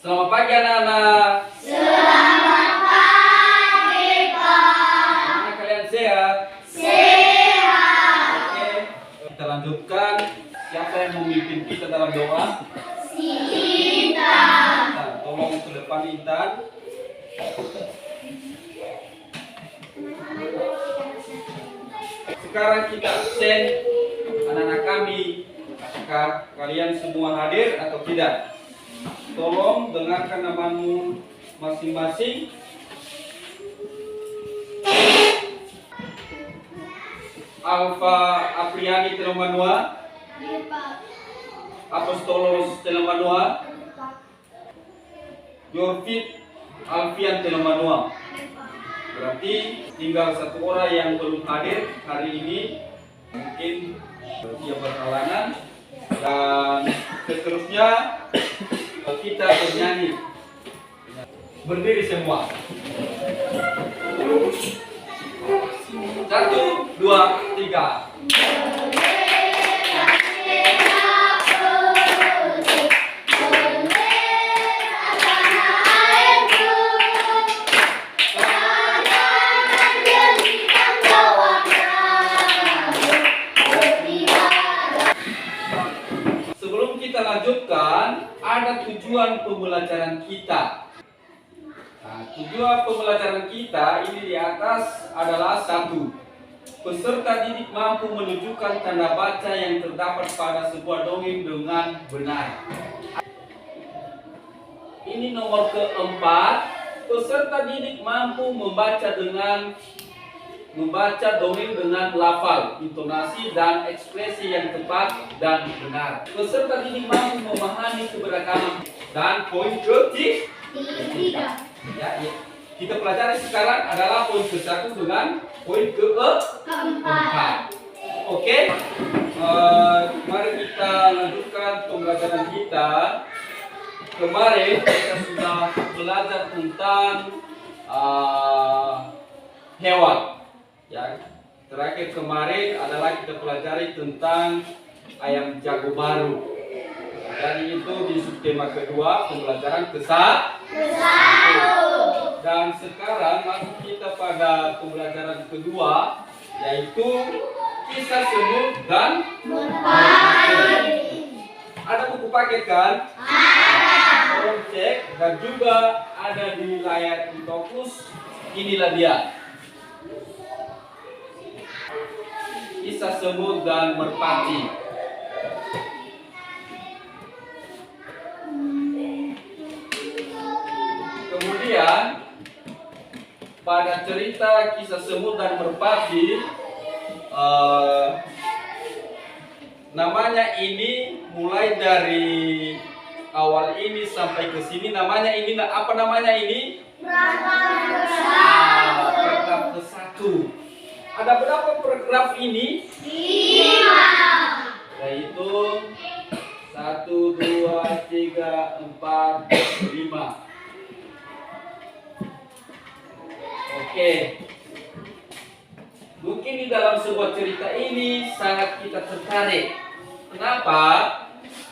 Selamat pagi anak-anak. Selamat pagi, Pak. Gimana kalian sehat? Sehat. Oke, kita lanjutkan. Siapa yang memimpin kita dalam doa? Kita. Nah, tolong ke depan Intan. Sekarang kita absen anak-anak kami. Apakah kalian semua hadir atau tidak? Tolong dengarkan namamu masing-masing. Alfa Apriani Telomanua, Apostolos Telomanua, Yorfit Alfian Telomanua. Berarti tinggal satu orang yang belum hadir hari ini, mungkin dia berhalangan. Dan seterusnya kita bernyanyi. Berdiri semua. 1, 2, 3. Sebelum kita lanjutkan, ada tujuan pembelajaran kita. Nah, tujuan pembelajaran kita ini di atas adalah 1. Peserta didik mampu menunjukkan tanda baca yang terdapat pada sebuah dongeng dengan benar. Ini nomor keempat. Peserta didik mampu membaca dongeng dengan lafal, intonasi, dan ekspresi yang tepat dan benar. Peserta didik mampu memahami keberagaman. Dan poin ketiga. Ya. Kita pelajari sekarang adalah poin ke-1 dengan poin keempat. Oke. Mari kita lanjutkan pembelajaran kita. Kemarin kita sudah belajar tentang hewan. Ya. Terakhir kemarin adalah kita pelajari tentang ayam jago baru. Jadi itu di subtema kedua pembelajaran ke-1. Dan sekarang masuk kita pada pembelajaran kedua, yaitu kisah semut dan merpati. Ada buku paket kan? Ada. Tolong cek, dan juga ada di layar Intokus. Inilah dia. Kisah semut dan merpati. Kemudian pada cerita kisah semut dan merpati, namanya ini mulai dari awal ini sampai ke sini namanya ini apa namanya ini? Paragraf ke-1. Ada berapa paragraf ini? 5. Yaitu 1, 2, 3, 4, 5. Oke. Mungkin di dalam sebuah cerita ini sangat kita tertarik. Kenapa?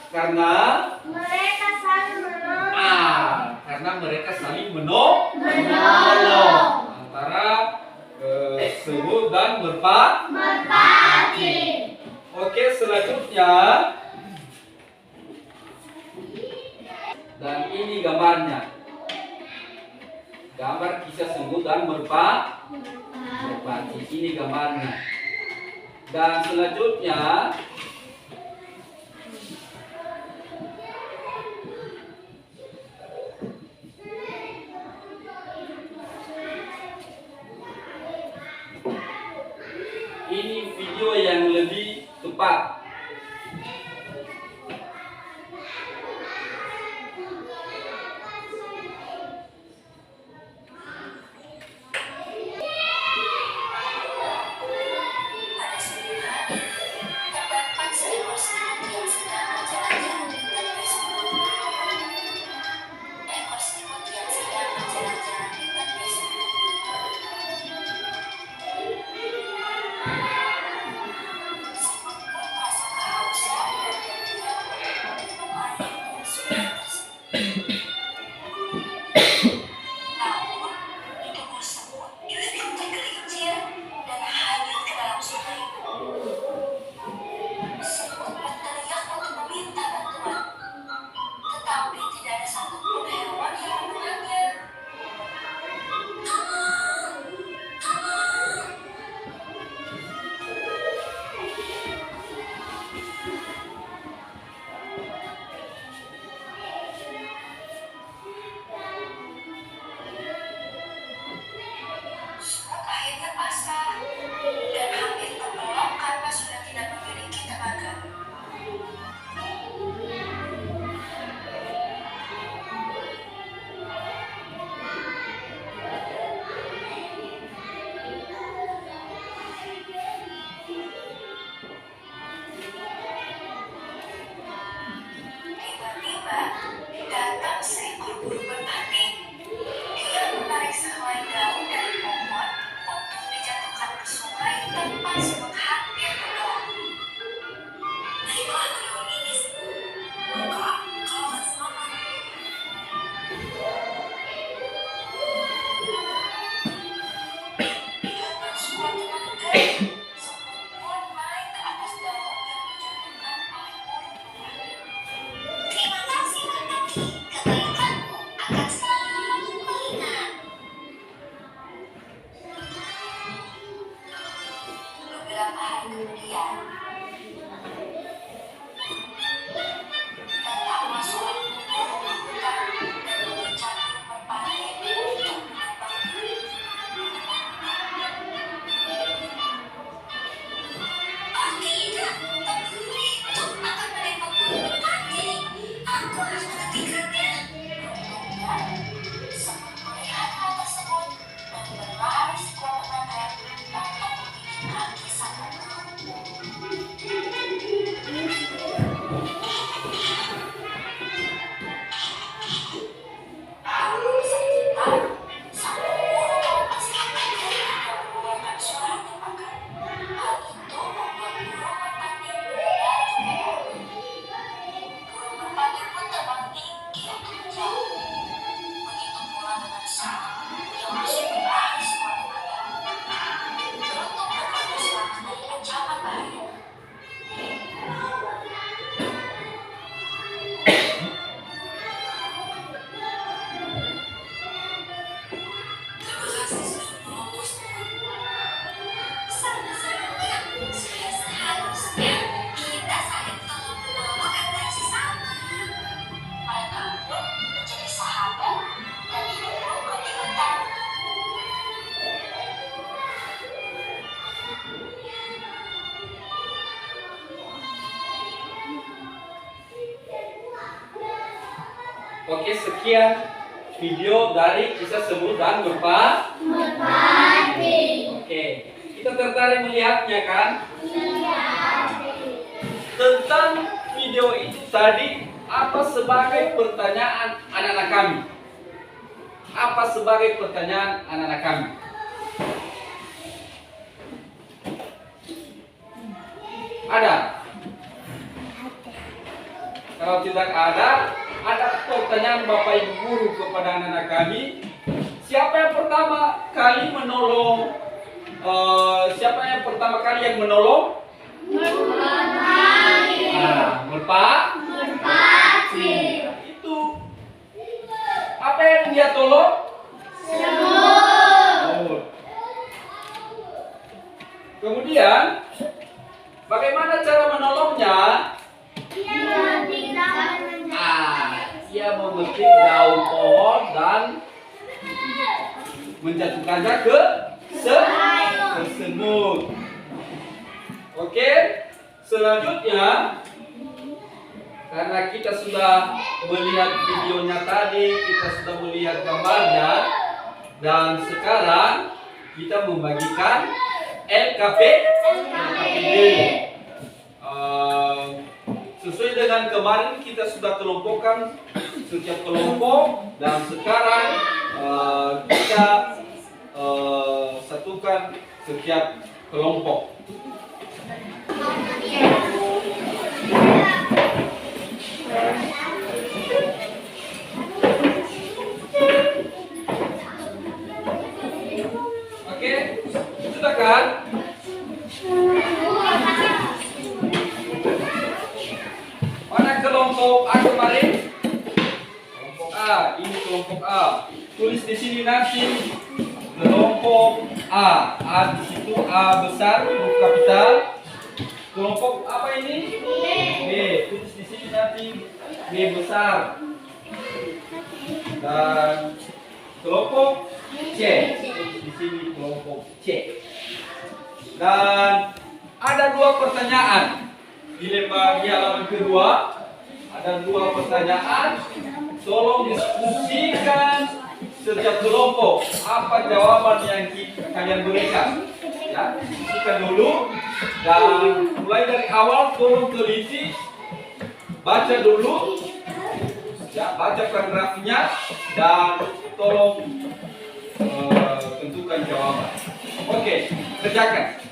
Karena Mereka saling menolong. Karena mereka saling menolong antara semut dan merpati. Oke, selanjutnya. Dan ini gambarnya. Gambar kisah semut dan merpati. Ini gambarnya. Dan selanjutnya ini video yang lebih tepat. kebaikanmu akan selalu mengingat. Beberapa hari kemudian, tentang masuk burung hutan dan mengejar merpati untuk menembaknya. Oh tidak, pemburu itu akan menembak burung merpati. Aku harus menghentikannya. Untungnya, semut melihat hal tersebut dan berlari sekuat tenaga untuk menghindari sang pemburu. Namun seketika, sang pemburu melepaskan tangannya dan mengeluarkan suara tembakan. Hal itu membuat burung merpati mendarat ke pohon. Burung merpati pun terbang tinggi untuk menjauh. Begitu pula dengan sang yang masih berlari sekuat tenaga. Beruntung merpati selamat dari ancaman bahaya. Terima kasih sudah menolongku, semut. Sama-sama. Sudah seharusnya kita saling tolong-menolong antar sesama. Mereka pun menjadi sahabat dan hidup rukun di hutan. Oke, sekian video dari kisah semut dan merpati. Oke, kita tertarik melihatnya kan? Tentang video itu tadi, apa sebagai pertanyaan anak-anak kami? Apa sebagai pertanyaan anak-anak kami? Ada? Kalau tidak ada pertanyaan Bapak Ibu guru kepada anak-anak kami. Siapa yang pertama kali menolong? Siapa yang pertama kali yang menolong? Merpati. Itu. Apa yang dia tolong? Semut. Kemudian, bagaimana cara menolongnya? Dia memetik daun pohon dan menjatuhkannya ke semut. Oke, selanjutnya karena kita sudah melihat videonya tadi, kita sudah melihat gambarnya, dan sekarang kita membagikan LKPD. Sesuai dengan kemarin kita sudah kelompokkan setiap kelompok, dan sekarang kita satukan setiap kelompok. Oke, sudah kan? Mana kelompok A kemarin? Kelompok A, ini kelompok A. Tulis di sini nanti kelompok A. A di situ A besar, huruf kapital. Kelompok apa ini? B. Tulis di sini nanti B besar. Dan kelompok C. Tulis di sini kelompok C. Dan ada dua pertanyaan. Di halaman kedua ada dua pertanyaan. Tolong diskusikan setiap kelompok apa jawaban yang kalian berikan. Ya, diskusikan dulu, dan mulai dari awal tolong teliti, baca dulu, ya, baca paragrafnya, dan tolong tentukan jawaban. Oke, kerjakan.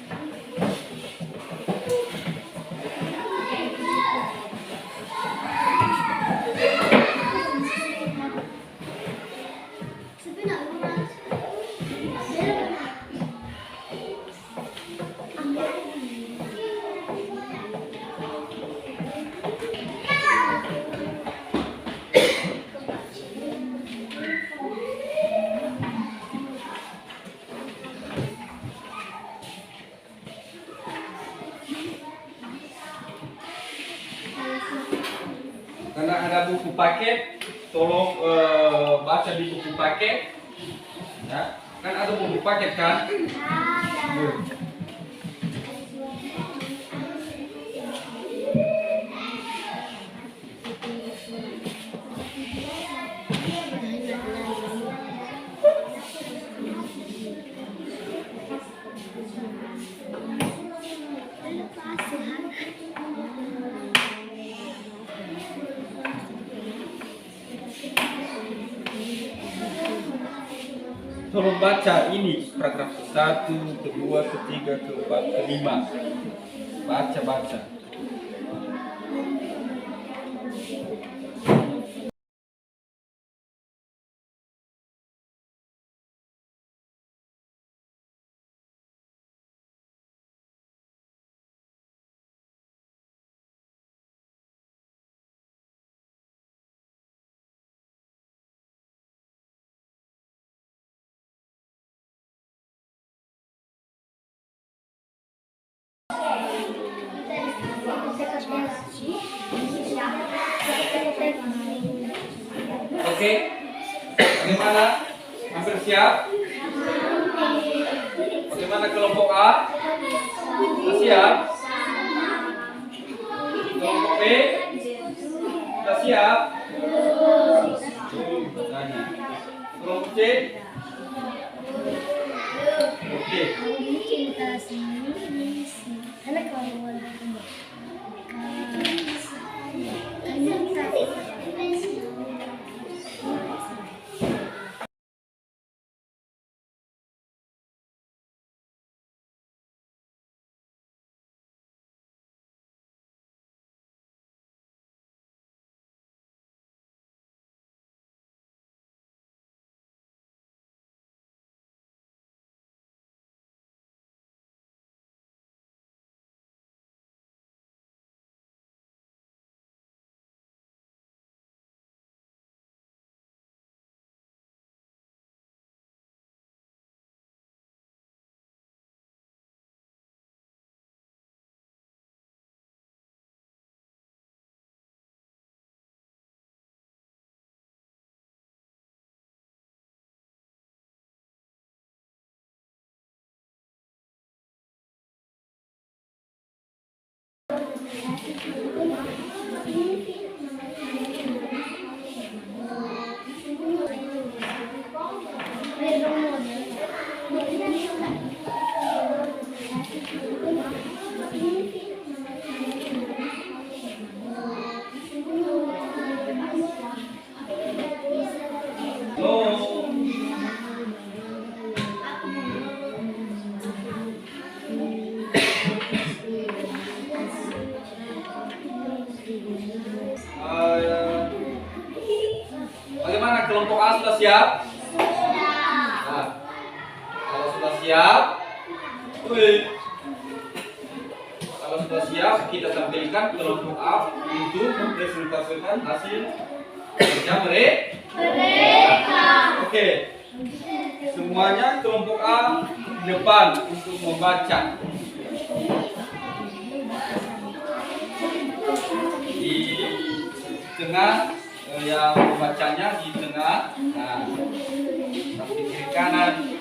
buku paket, tolong baca di buku paket. Ya, kan ada buku paket kan? Tolong baca ini paragraf 1, kedua, ketiga, keempat, kelima. Baca. Oke, bagaimana? Hampir siap? Bagaimana kelompok A? Sudah siap? Kelompok B? Sudah siap? Tanya. Kelompok C? Oke. Bagaimana kelompok A sudah siap? Nah, kalau sudah siap, kalau sudah siap kita tampilkan kelompok A untuk mempresentasikan hasil kerja mereka. Oke, semuanya kelompok A di depan untuk membaca. Di tengah yang membacanya di tengah, nah, di kiri kanan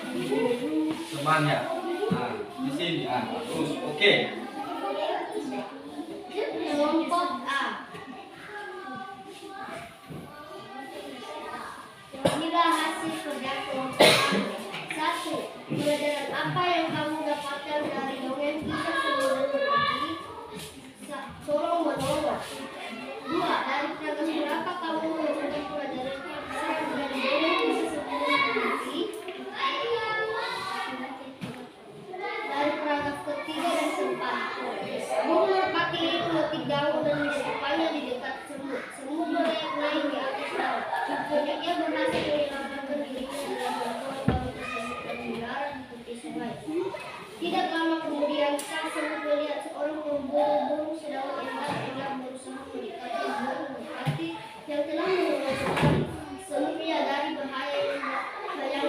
semuanya. Nah, di sini, terus, oke. Kelompok A. Inilah hasil kerja kelompok A. 1. Pelajaran apa yang kamu dapatkan dari dongeng kisah sebelum berbagi? Tolong menolak. 2. Dari paragraf berapa kamu menemukan pelajaran kisah dari dongeng kisah sebelum berbagi? Dari paragraf ketiga dan keempat. Burung merpati memetik daun dan menyimpannya di dekat semut. Semut berlayar naik di atas daun. Banyaknya berhasil menyelamatkan dirinya dengan membawa daun tersebut dan mendarat di tepi sungai. Tidak lama kemudian, sang semut melihat seorang pemburu burung sedang endah-endah berusaha mendekati burung merpati yang telah mengelompokkan. Semut menyadari bahaya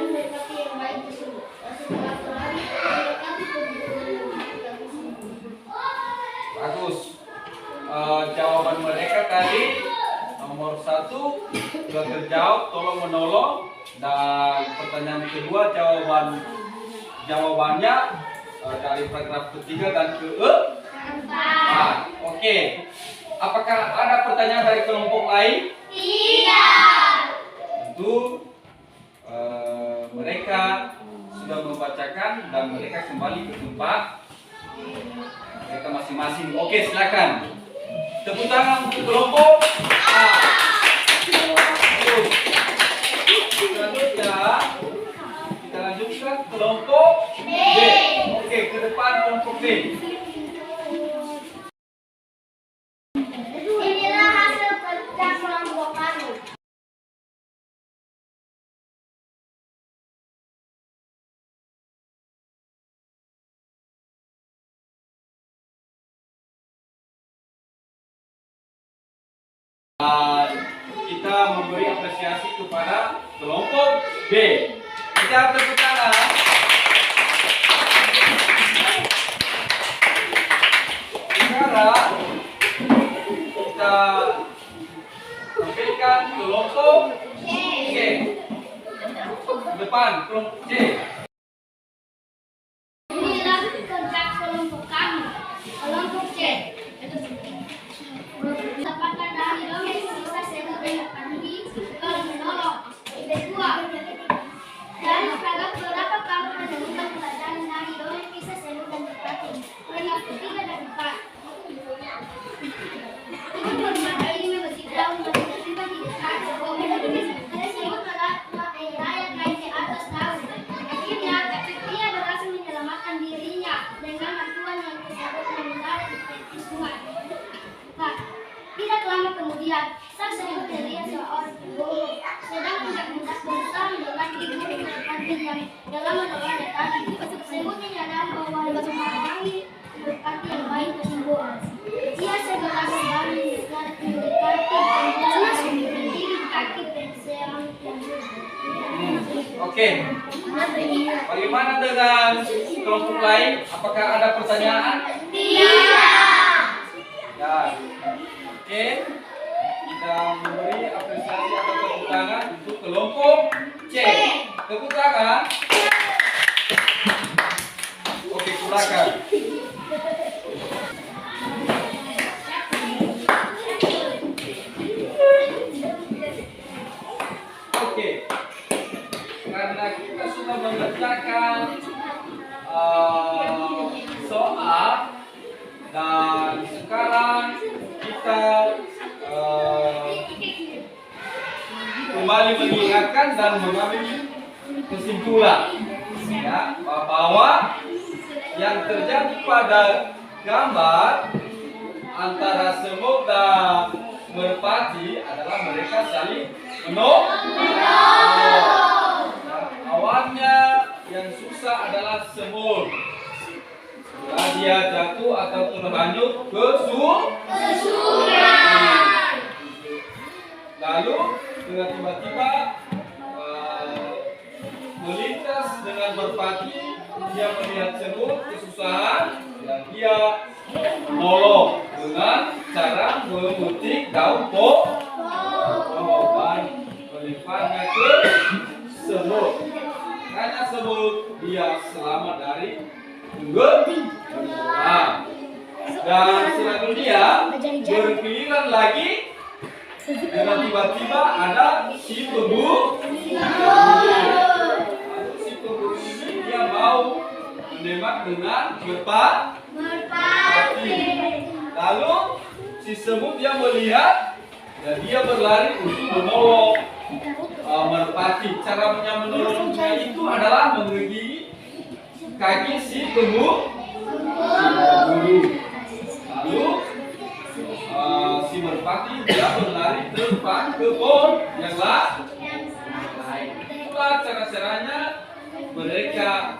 merpati yang baik tersebut. Dan setelah berlari mendekati pemburu dan mendekati semut. Bagus. Jawaban mereka tadi nomor 1 satu sudah terjawab, tolong menolong. Dan pertanyaan kedua jawabannya dari paragraf ketiga dan keempat. Oke. Apakah ada pertanyaan dari kelompok lain? Tidak. Tentu mereka sudah membacakan dan mereka kembali ke tempat mereka masing-masing. Oke, silakan. Tepuk tangan untuk kelompok A. Selanjutnya kita lanjutkan kelompok B. Oke, ke depan kelompok B. Inilah hasil kerja kelompok kami. Dan kita memberi apresiasi kepada kelompok B. Kita tepuk tangan. Sekarang kita tampilkan kelompok C. Depan kelompok C. Inilah kerja kelompok kami. Kelompok C. Dapatkan dari dongeng kisah Semu dan Merpati kalau menolong. Kedua, dari berapa kamu menemukan pelajaran dari dongeng kisah Semu dan Merpati? Paragraf ketiga dan empat. Ikut bermata ini memetik daun tiba-tiba di dekat sebuah ada semut merayap naik ke atas daun. Akhirnya, dia berhasil menyelamatkan dirinya dengan bantuan yang tersebut mendarat di tepi sungai. Nah, tidak lama kemudian, sang semut melihat seorang pembohong sedang hendak berusaha mendekati ibu Merpati yang dalam menolongnya tadi. Semut menyadari bahwa Merpati Merpati yang baik tersebut. Dia segera kembali mendekati dan berdiri di kaki penseang yang Oke. Bagaimana dengan kelompok lain? Apakah ada pertanyaan? Tidak. Ya. Oke. Kita memberi apresiasi atau tepuk tangan untuk kelompok C. Tepuk tangan. Oke, silakan. Oke. Karena kita sudah mengerjakan soal dan sekarang kita kembali mengingatkan dan mengambil kesimpulan ya, bahwa yang terjadi pada gambar antara semut dan merpati adalah mereka saling menolong. Awalnya yang susah adalah semut. Setelah dia jatuh atau terhanyut ke sungai. Lalu dengan tiba-tiba melintas dengan merpati, dia melihat semut kesusahan dan dia menolong dengan cara memetik daun pohon dan melemparnya ke semut. Karena semut dia selamat dari tenggelam. Dan selanjutnya berpilihan lagi. Dan tiba-tiba ada si pemburu. Lalu si pemburu ini dia mau menembak dengan merpati. Lalu si semut dia melihat dan dia berlari untuk menolong merpati. Caranya menolongnya itu adalah menggigit kaki si pemburu. Lalu si merpati dia berlari terbang ke pohon yang lain. Itulah cara-caranya mereka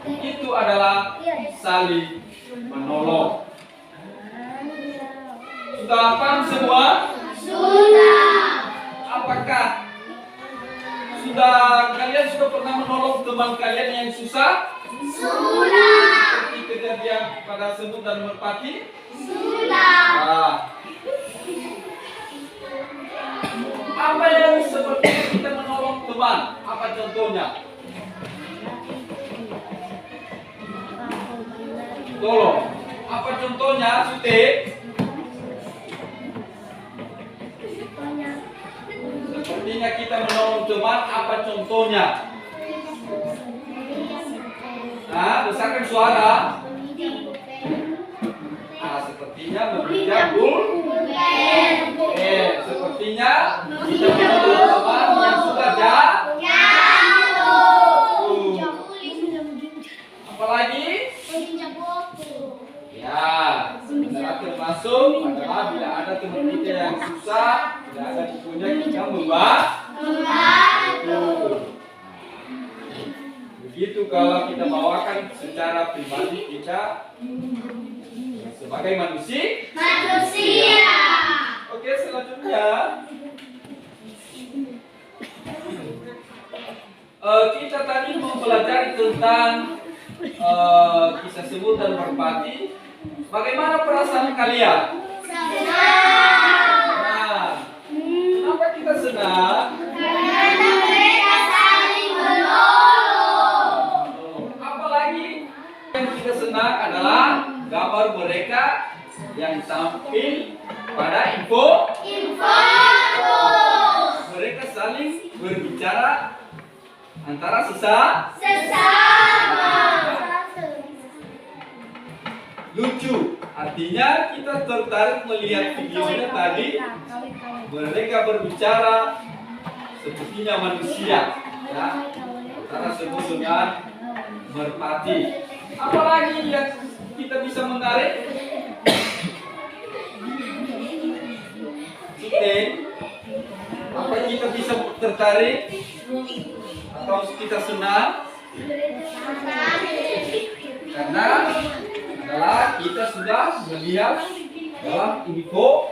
itu adalah saling menolong. Sudah paham semua? Sudah. Apakah kalian sudah pernah menolong teman kalian yang susah? Sudah. Seperti kejadian pada semut dan merpati? Sudah. Ah. Apa yang seperti kita menolong teman? Apa contohnya? Tolong. Apa contohnya, Sute? Sepertinya kita menolong teman. Apa contohnya? Nah, besarkan suara. Nah, sepertinya meminjam sepertinya kita menolong teman yang suka apalagi? Ya, sebenarnya termasuk adalah bila ada teman kita yang susah, tidak ada bukunya, kita membantu. Begitu kalau kita bawakan secara pribadi kita sebagai manusia. Oke, selanjutnya kita tadi mempelajari tentang kisah semut dan merpati. Bagaimana perasaan kalian? Senang. Kenapa kita senang? Karena mereka saling menolong. Apalagi yang kita senang adalah gambar mereka yang tampil pada info. Mereka saling berbicara antara sesama. Lucu, artinya kita tertarik melihat videonya tadi. Mereka berbicara sepertinya manusia, ya, antara semut dengan merpati. Apalagi yang kita bisa menarik? Apa kita bisa tertarik atau kita senang? Karena adalah kita sudah melihat dalam info.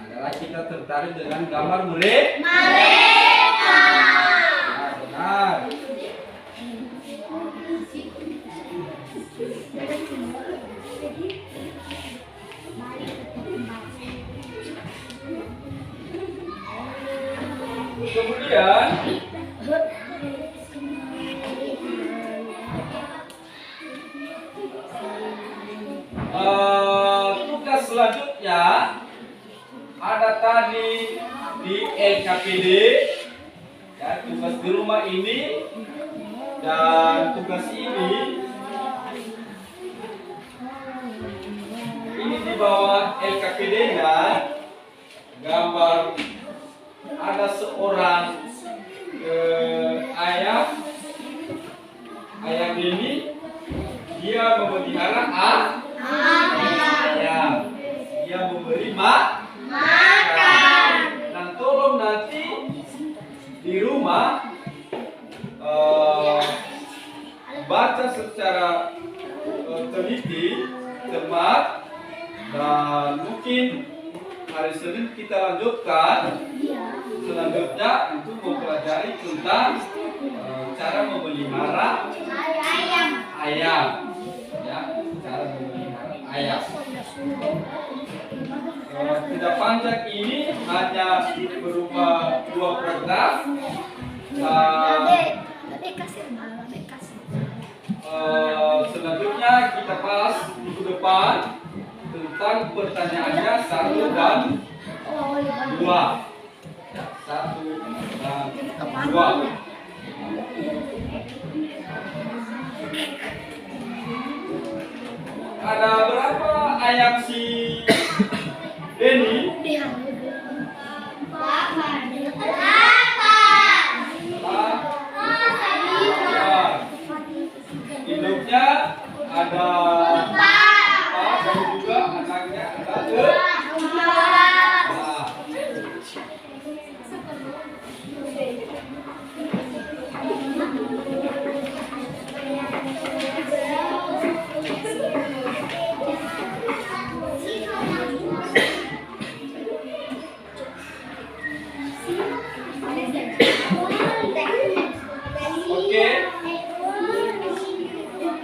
Adalah kita tertarik dengan gambar mereka. Benar. Kemudian tugas selanjutnya ada tadi di LKPD, ya, tugas di rumah ini dan tugas ini di bawah LKPD-nya gambar ada seorang ayam ini dia memelihara ya, dia memberi makan. Dan tolong nanti di rumah baca secara teliti, cermat, dan mungkin hari Senin kita lanjutkan selanjutnya untuk mempelajari tentang cara memelihara ayam, ya, cara memelihara ayam. Tidak panjang ini hanya berupa 2 paragraf. Selanjutnya kita bahas minggu depan tentang pertanyaannya 1 dan 2. Ya, 1 dan 2. Ada berapa ayam si Denny? 8. Induknya ada 4 dan juga anaknya ada 4. Oke.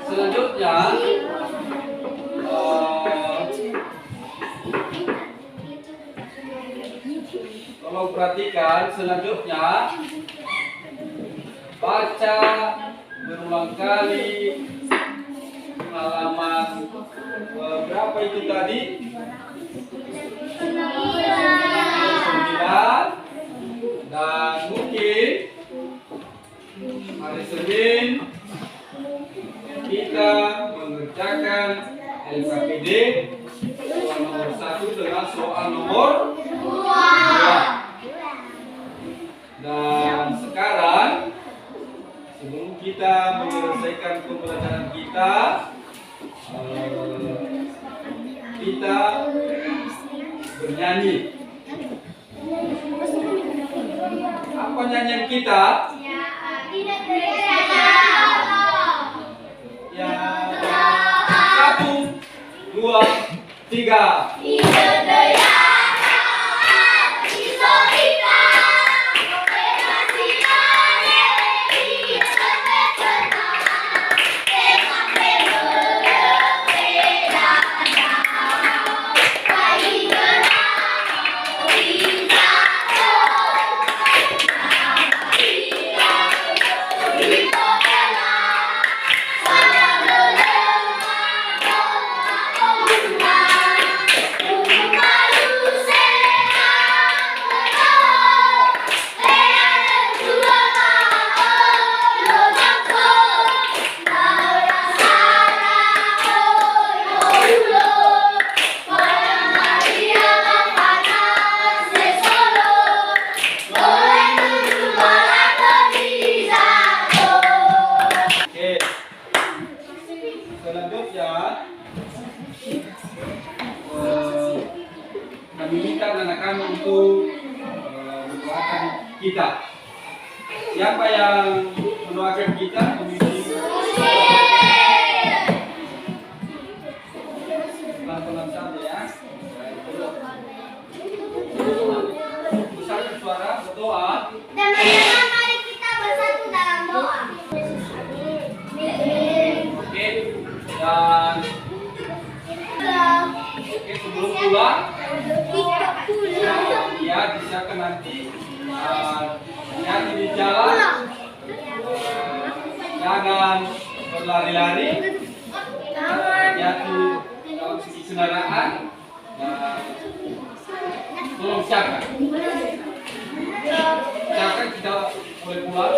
Selanjutnya tolong perhatikan selanjutnya. Baca berulang kali halaman berapa itu tadi? 9. Dan mungkin hari Senin kita mengerjakan LKPD soal nomor 1 dengan soal nomor 2. Dan sekarang sebelum kita menyelesaikan pembelajaran kita, kita bernyanyi. Apa nyanyian kita? Ya, 1, 2, 3. Selanjutnya kami minta anak-anak untuk mendoakan kita. Siapa yang mendoakan kita? Pelan-pelan saja ya. Besarkan suara, berdoa. Dan mari kita bersatu dalam doa. Oke, dan sebelum pulang, ya disiapkan nanti hati di jalan, jangan berlari-lari, hati dalam segi kendaraan, dan tolong siapkan. Siapkan kita boleh pulang.